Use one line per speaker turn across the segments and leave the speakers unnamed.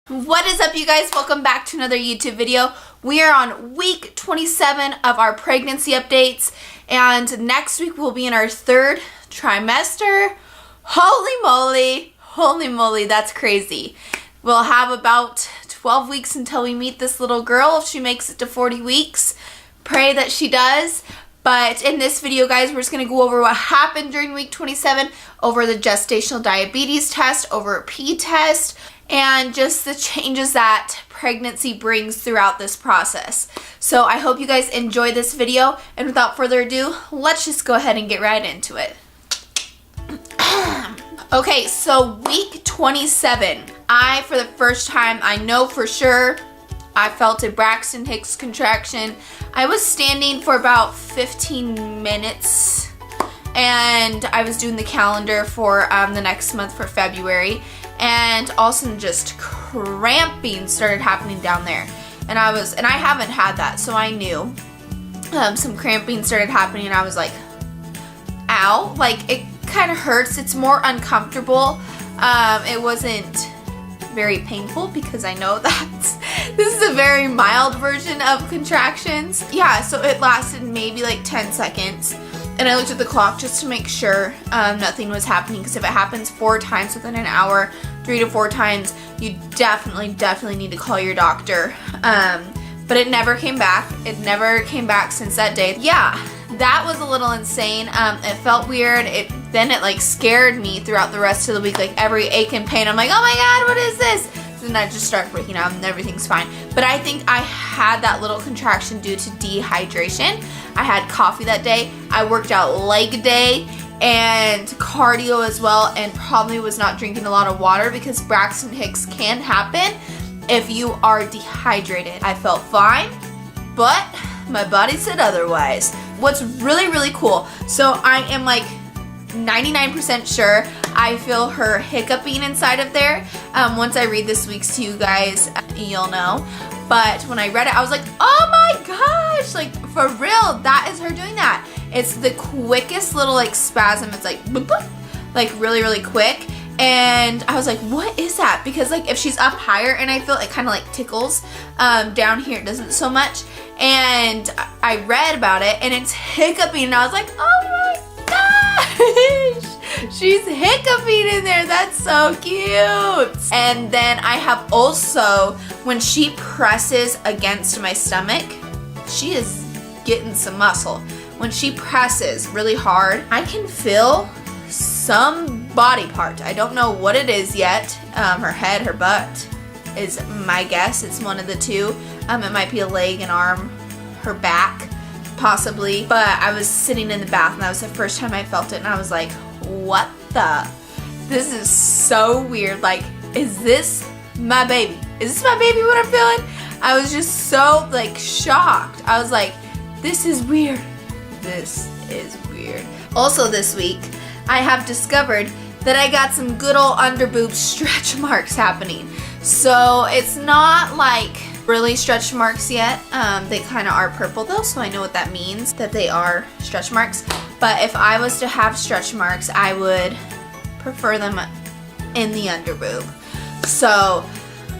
What is up, you guys? Welcome back to another YouTube video. We are on week 27 of our pregnancy updates, and next week we'll be in our third trimester. Holy moly, that's crazy. We'll have about 12 weeks until we meet this little girl if she makes it to 40 weeks. Pray that she does. But in this video, guys, we're just going to go over what happened during week 27, over the gestational diabetes test, over a pee test, and just the changes that pregnancy brings throughout this process. So I hope you guys enjoy this video, and without further ado, let's just go ahead and get right into it. Okay, so week 27, for the first time, I know for sure, I felt a Braxton Hicks contraction. I was standing for about 15 minutes, and I was doing the calendar for the next month for February, and all of a sudden just cramping started happening down there. And I haven't had that, so I knew some cramping started happening, and I was like, ow, like it kind of hurts. It's more uncomfortable. It wasn't very painful because I know that this is a very mild version of contractions. Yeah, so it lasted maybe like 10 seconds. And I looked at the clock just to make sure nothing was happening, because if it happens 4 times within an hour, 3 to 4 times, you definitely need to call your doctor. But it never came back. It never came back since that day. Yeah, that was a little insane. It felt weird. Then it like scared me throughout the rest of the week. Like every ache and pain, I'm like, oh my god, what is this? Then I just start freaking out and everything's fine. But I think I had that little contraction due to dehydration. I had coffee that day. I worked out leg day and cardio as well, and probably was not drinking a lot of water, because Braxton Hicks can happen if you are dehydrated. I felt fine, but my body said otherwise. What's really cool, so I am like 99% sure I feel her hiccuping inside of there. Once I read this week's to you guys, you'll know. But when I read it, I was like, oh my gosh, like for real, that is her doing that. It's the quickest little like spasm. It's like boop, boop, like really quick. And I was like, what is that? Because like if she's up higher, and I feel it kind of like tickles, down here it doesn't so much. And I read about it, and it's hiccuping, and I was like, oh my gosh, she's hiccuping in there. That's so cute. And then I have also, when she presses against my stomach, she is getting some muscle. When she presses really hard, I can feel some body part. I don't know what it is yet. Her head, her butt is my guess. It's one of the two. It might be a leg, an arm, her back, possibly. But I was sitting in the bath, and that was the first time I felt it, and I was like, what the? This is so weird. Like, is this my baby? Is this my baby, what I'm feeling? I was just so like shocked. I was like, this is weird. This is weird. Also this week, I have discovered that I got some good old underboob stretch marks happening. So it's not like really stretch marks yet. They kind of are purple though, so I know what that means, that they are stretch marks. But if I was to have stretch marks, I would prefer them in the underboob. So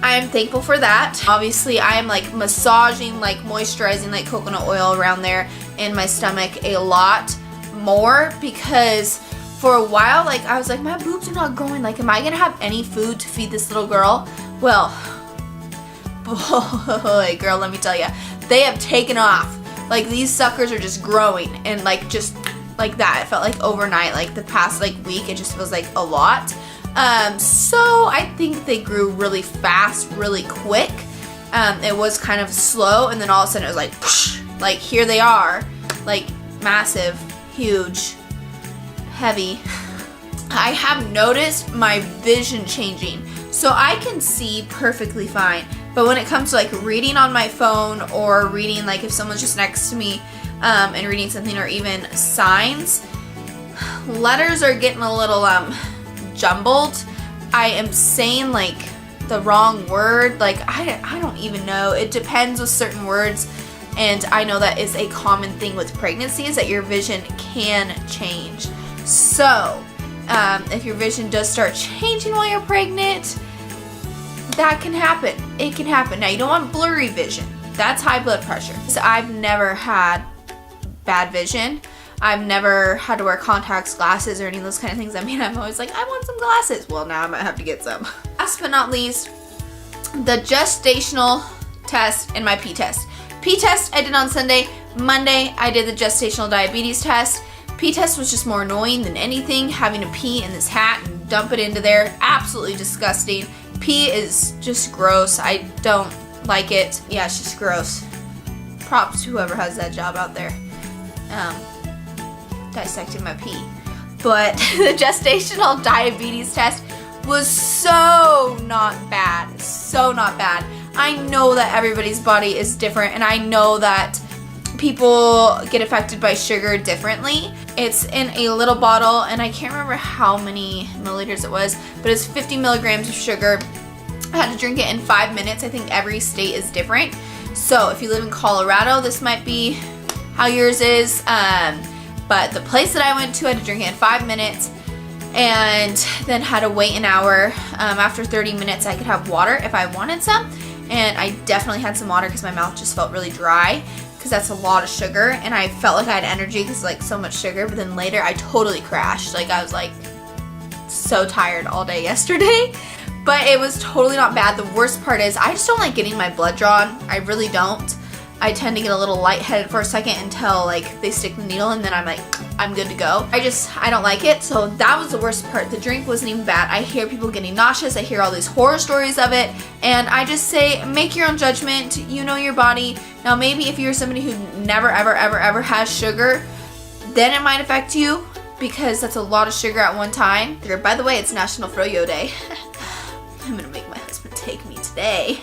I'm thankful for that. Obviously, I am like massaging, like moisturizing, like coconut oil around there in my stomach a lot more, because for a while, like I was like, my boobs are not growing. Like, am I gonna have any food to feed this little girl? Well, boy, girl, let me tell you, they have taken off. Like, these suckers are just growing, and like just like that. It felt like overnight. Like the past like week, it just feels like a lot. So I think they grew really fast, really quick. It was kind of slow, and then all of a sudden it was like, whoosh, like here they are, like massive, huge, heavy. I have noticed my vision changing, so I can see perfectly fine. But when it comes to like reading on my phone, or reading like if someone's just next to me and reading something, or even signs, letters are getting a little jumbled. I am saying like the wrong word. Like I don't even know. It depends with certain words, and I know that is a common thing with pregnancy, is that your vision can change. So if your vision does start changing while you're pregnant, that can happen. It can happen. Now, you don't want blurry vision. That's high blood pressure. So I've never had bad vision. I've never had to wear contacts, glasses, or any of those kind of things. I mean, I'm always like, I want some glasses. Well, now I might have to get some. Last but not least, the gestational test and my pee test. Pee test I did on Sunday. Monday, I did the gestational diabetes test. Pee test was just more annoying than anything. Having to pee in this hat and dump it into there. Absolutely disgusting. Pee is just gross. I don't like it. Yeah, it's just gross. Props to whoever has that job out there. Dissecting my pee. But the gestational diabetes test was so not bad. So not bad. I know that everybody's body is different, and I know that people get affected by sugar differently. It's in a little bottle, and I can't remember how many milliliters it was, but it's 50 milligrams of sugar. I had to drink it in 5 minutes. I think every state is different. So if you live in Colorado, this might be how yours is. But the place that I went to, I had to drink it in 5 minutes, and then had to wait an hour. After 30 minutes, I could have water if I wanted some. And I definitely had some water because my mouth just felt really dry, because that's a lot of sugar, and I felt like I had energy because like so much sugar. But then later I totally crashed. Like I was like so tired all day yesterday. But it was totally not bad. The worst part is I just don't like getting my blood drawn. I really don't. I tend to get a little lightheaded for a second until like they stick the needle, and then I'm like, I'm good to go. I don't like it. So that was the worst part. The drink wasn't even bad. I hear people getting nauseous. I hear all these horror stories of it, and I just say, make your own judgment. You know your body. Now maybe if you're somebody who never ever has sugar, then it might affect you, because that's a lot of sugar at one time. By the way, it's National Froyo Day. I'm gonna make my husband take me today.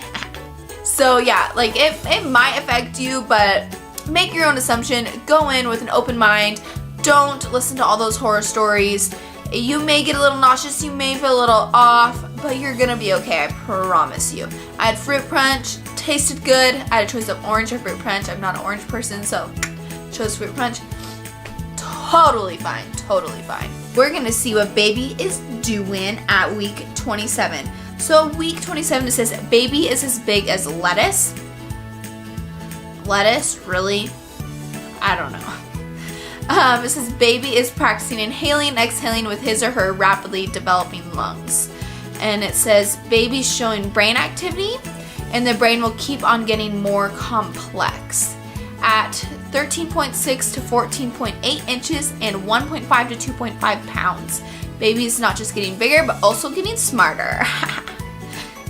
So yeah, like it might affect you, but make your own assumption. Go in with an open mind. Don't listen to all those horror stories. You may get a little nauseous, you may feel a little off, but you're gonna be okay, I promise you. I had fruit punch, tasted good. I had a choice of orange or fruit punch. I'm not an orange person, so chose fruit punch. Totally fine, totally fine. We're gonna see what baby is doing at week 27. So week 27, it says baby is as big as lettuce. Lettuce, really? I don't know. It says baby is practicing inhaling and exhaling with his or her rapidly developing lungs. And it says baby's showing brain activity, and the brain will keep on getting more complex. At 13.6 to 14.8 inches and 1.5 to 2.5 pounds. Baby's not just getting bigger, but also getting smarter.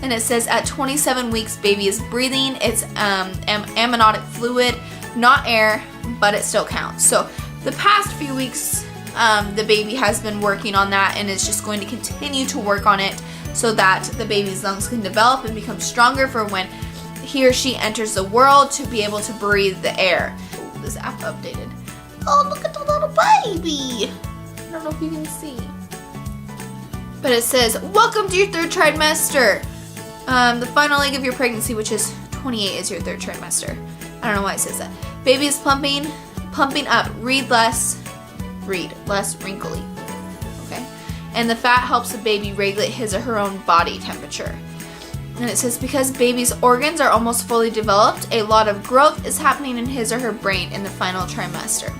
And it says at 27 weeks, baby is breathing. It's amniotic fluid, not air, but it still counts. So the past few weeks, the baby has been working on that, and is just going to continue to work on it so that the baby's lungs can develop and become stronger for when he or she enters the world, to be able to breathe the air. Ooh, this app updated. Oh, look at the little baby. I don't know if you can see. But it says, welcome to your 3rd trimester. The final leg of your pregnancy, which is 28, is your 3rd trimester. I don't know why it says that. Baby is plumping up. Read less wrinkly. Okay? And the fat helps the baby regulate his or her own body temperature. And it says, because baby's organs are almost fully developed, a lot of growth is happening in his or her brain in the final trimester.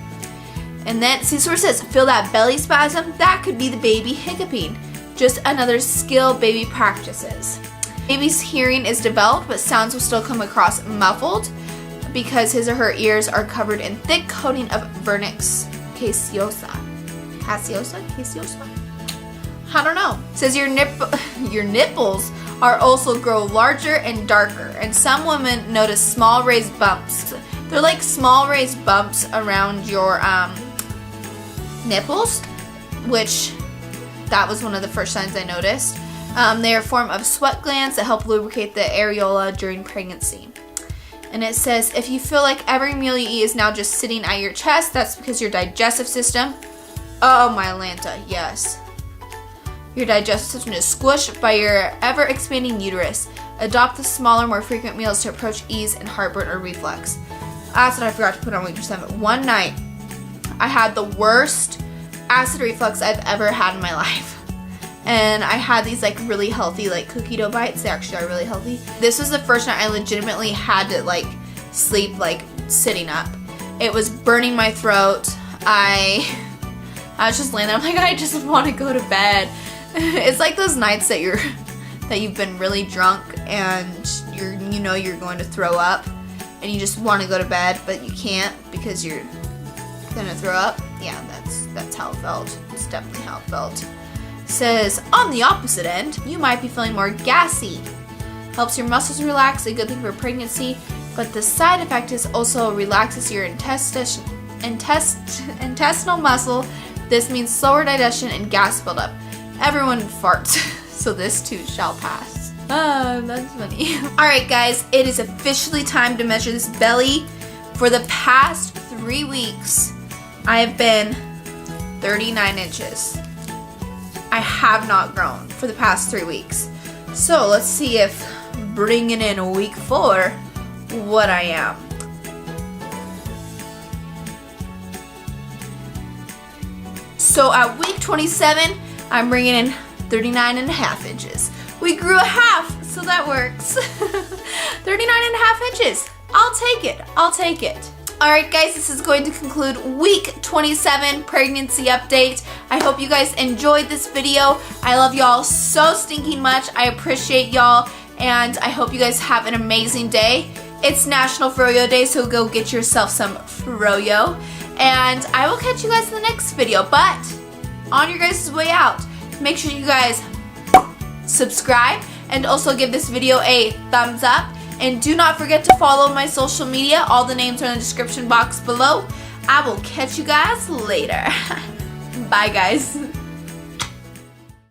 And then, see, so it says, feel that belly spasm? That could be the baby hiccuping. Just another skill baby practices. Baby's hearing is developed, but sounds will still come across muffled because his or her ears are covered in thick coating of vernix caseosa. Caseosa? I don't know. It says your nipples are also grow larger and darker, and some women notice small raised bumps. They're like small raised bumps around your nipples, which that was one of the first signs I noticed. They are a form of sweat glands that help lubricate the areola during pregnancy. And it says, if you feel like every meal you eat is now just sitting at your chest, that's because your digestive system, oh my Lanta, yes. Your digestive system is squished by your ever-expanding uterus. Adopt the smaller, more frequent meals to approach ease and heartburn or reflux. That's what I forgot to put on week 7. One night, I had the worst acid reflux I've ever had in my life. and I had these like really healthy like cookie dough bites. They actually are really healthy. This was the first night I legitimately had to like sleep like sitting up. It was burning my throat. I was just laying there. I'm like, I just want to go to bed. It's like those nights that you've been really drunk and you know you're going to throw up and you just want to go to bed but you can't because you're gonna throw up. Yeah, that's how it felt. It's definitely how it felt. It says on the opposite end, you might be feeling more gassy. Helps your muscles relax, a good thing for pregnancy, but the side effect is also relaxes your intestinal muscle. This means slower digestion and gas buildup. Everyone farts, so this too shall pass. Ah, that's funny. Alright guys, it is officially time to measure this belly. For the past 3 weeks, I have been 39 inches. I have not grown for the past 3 weeks. So let's see if bringing in week 4, what I am. So at week 27, I'm bringing in 39 and a half inches. We grew a half, so that works. 39 and a half inches. I'll take it. I'll take it. Alright guys, this is going to conclude week 27 pregnancy update. I hope you guys enjoyed this video. I love y'all so stinking much. I appreciate y'all, and I hope you guys have an amazing day. It's National Froyo Day, so go get yourself some froyo. And I will catch you guys in the next video. But on your guys' way out, make sure you guys subscribe and also give this video a thumbs up. And do not forget to follow my social media. All the names are in the description box below. I will catch you guys later. Bye guys.